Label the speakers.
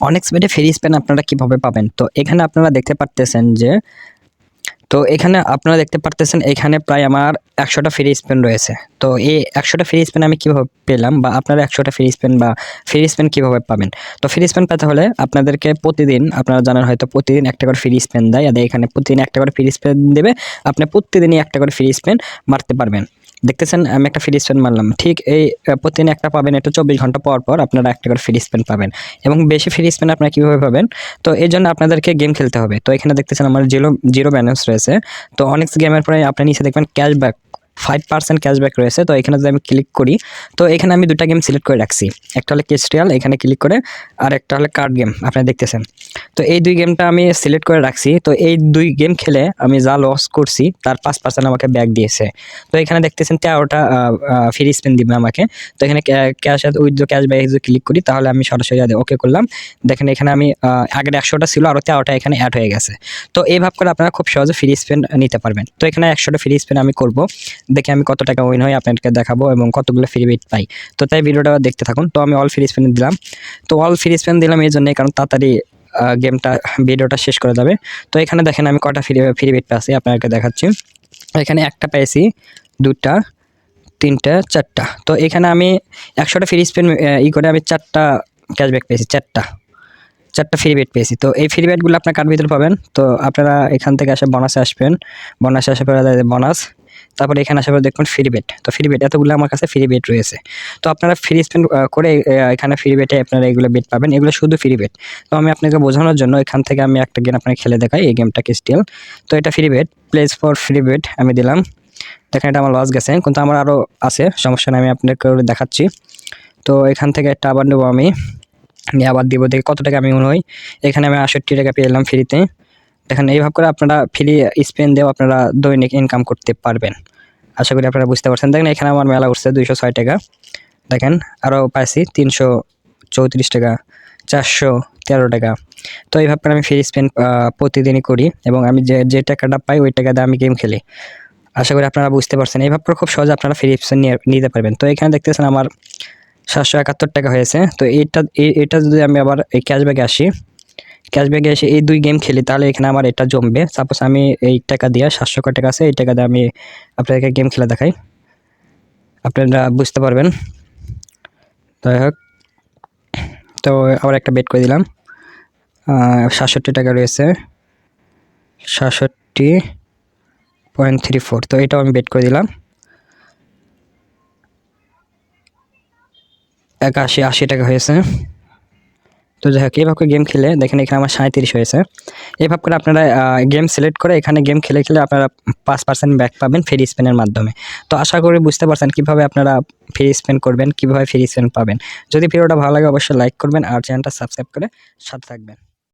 Speaker 1: অনেক্স বেটে free spin আপনারা কিভাবে পাবেন? তো এখানে আপনারা দেখতে পারতেছেন যে এখানে প্রায় আমার ১০০টা ফ্রি স্পিন রয়েছে। তো এই ১০০টা ফ্রি স্পিন আমি কিভাবে পেলাম বা আপনারা ১০০টা ফ্রি স্পিন বা ফ্রি স্পিন কিভাবে পাবেন? তো ফ্রি স্পিন পেতে হলে আপনাদেরকে প্রতিদিন আপনারা জানেন হয়তো প্রতিদিন একটা করে ফ্রি স্পিন দেয়। আর এখানে প্রতিদিন একটা করে ফ্রি স্পিন দেবে। আপনি প্রতিদিনই একটা করে ফ্রি স্পিন মারতে পারবেন। দেখতেছেন আমি একটা ফ্রি স্পিন মারলাম। ঠিক এই প্রতিদিন একটা পাবেন, এটা ২৪ ঘন্টা পর, পর আপনারা একটা করে ফ্রি স্পিন পাবেন। এবং বেশি ফ্রি স্পিন আপনারা কিভাবে পাবেন? তো এজন্য আপনাদেরকে গেম খেলতে হবে। তো এখানে দেখতেছেন আমার জিরো ব্যালেন্স রয়েছে। তো অনেক্স গেমের পরে আপনি নিচে দেখবেন ক্যাশব্যাক 5% ক্যাশব্যাক রয়েছে। তো এখানে যদি আমি ক্লিক করি, তো এখানে আমি ২টা গেম সিলেক্ট করে রাখছি। একটা হলো ক্যাস্ট্রিয়াল, এখানে ক্লিক করে, আর একটা হলো কার্ড গেম আপনারা দেখতেছেন। তো এই ২ গেমটা আমি সিলেক্ট করে রাখছি। তো এই ২ গেম খেলে আমি যা লস করছি তার 5% আমাকে ব্যাক দিয়েছে। তো এখানে দেখতেছেন ১৩টা ফ্রি স্পিন দিবে আমাকে। তো এখানে ক্যাশ উইথড্র ক্যাশব্যাক যদি ক্লিক করি তাহলে আমি সরাসরি ওকে করলাম। দেখেন এখানে আমি আগের ১০০টা ছিল, আরও ১৩টা এখানে অ্যাড হয়ে গেছে। তো এইভাবে করে আপনারা খুব সহজে ফ্রি স্পিন নিতে পারবেন। তো এখানে ১০০টা ফ্রি স্পিন আমি করব, দেখে আমি কত টাকা উইন হয় আপনাদেরকে দেখাবো এবং কতগুলো ফ্রি বিট পাই। তো তাই ভিডিওটা দেখতে থাকুন। তো আমি অল ফ্রি স্পিন দিলাম। তো অল ফ্রি স্পিন দিলাম এই জন্যই কারণ তাড়াতাড়ি ভিডিওটা শেষ করে যাবে। তো এখানে দেখেন আমি কটা ফ্রি বিট পাচ্ছি আপনাদেরকে দেখাচ্ছি। এখানে একটা পেয়েছি, ২টা, ৩টা, ৪টা। তো এখানে আমি ১০০টা ফ্রি স্পিন করে আমি 4টা ক্যাশব্যাক পেয়েছি, 4টা ফ্রি বেট পেয়েছি। তো এই ফ্রি বেটগুলো আপনার কার ভিতরে পাবেন? তো আপনারা এখান থেকে আসে বোনাসে আসবেন। বোনাসে আসার পরে বোনাস, তারপরে এখানে আসার পরে দেখবেন ফ্রি বেট। তো ফ্রি বেট এতগুলো আমার কাছে ফ্রি বেট রয়েছে। তো আপনারা ফ্রি স্পিন করে এখানে ফ্রি বেটে আপনারা এগুলো বেট পাবেন। এগুলো শুধু ফ্রি বেট। তো আমি আপনাকে বোঝানোর জন্য এখান থেকে আমি একটা গেম আপনাকে খেলে দেখাই। এই গেমটাকে স্টিল। তো এটা free bet, place for free bet আমি দিলাম। দেখেন এটা আমার লস গেছে, কিন্তু আমার আরও আছে, সমস্যা নেই, আমি আপনাকে দেখাচ্ছি। তো এখান থেকে একটা আবার নেবো আমি, আবার দিব, দেখি কত টাকা আমি মনে হয়। এখানে আমি ৬৮ টাকা পেয়ে এলাম ফ্রিতে। দেখেন এইভাবে করে আপনারা ফ্রি স্পেন দিয়েও আপনারা দৈনিক ইনকাম করতে পারবেন। আশা করি আপনারা বুঝতে পারছেন। দেখেন এখানে আমার মেলা উঠছে ২০৬ টাকা। দেখেন আরও পাইছি ৩৩৪ টাকা, ৪১৩ টাকা। তো এইভাবে করে আমি ফ্রি স্পেন প্রতিদিনই করি এবং আমি যে টাকাটা পাই ওই টাকা দিয়ে আমি গেম খেলি। আশা করি আপনারা বুঝতে পারছেন। এইভাবে করে খুব সহজে আপনারা ফ্রি স্পেন নিতে পারবেন। তো এখানে দেখতেছেন আমার ৭৭১ টাকা হয়েছে। তো এটা যদি আমি আবার এই ক্যাশব্যাকে আসি, ক্যাশব্যাকে এসে এই ২ গেম খেলি তাহলে এখানে আমার এটা জমবে। সাপোজ আমি এই টাকা দিয়ে ৭০০ টাকা আছে, এই টাকা দিয়ে আমি আপনাদেরকে গেম খেলে দেখাই, আপনারা বুঝতে পারবেন। যাই হোক, তো আবার একটা বেট করে দিলাম। ৬৭ টাকা রয়েছে, ৬৭.34। তো এটাও আমি বেট করে দিলাম। ৮০ টাকা হয়েছে। তো যাই হোক, এইভাবে গেম খেলে দেখেন এখানে আমার ৩৭ হয়েছে। এইভাবে করে আপনারা গেম সিলেক্ট করে এখানে গেম খেলে আপনারা ৫% ব্যাক পাবেন ফ্রি স্পেনের মাধ্যমে। তো আশা করি বুঝতে পারছেন কীভাবে আপনারা ফ্রি স্পেন করবেন, কীভাবে ফ্রি স্পেন পাবেন। যদি ভিডিওটা ভালো লাগে অবশ্যই লাইক করবেন আর চ্যানেলটা সাবস্ক্রাইব করে সাথে থাকবেন।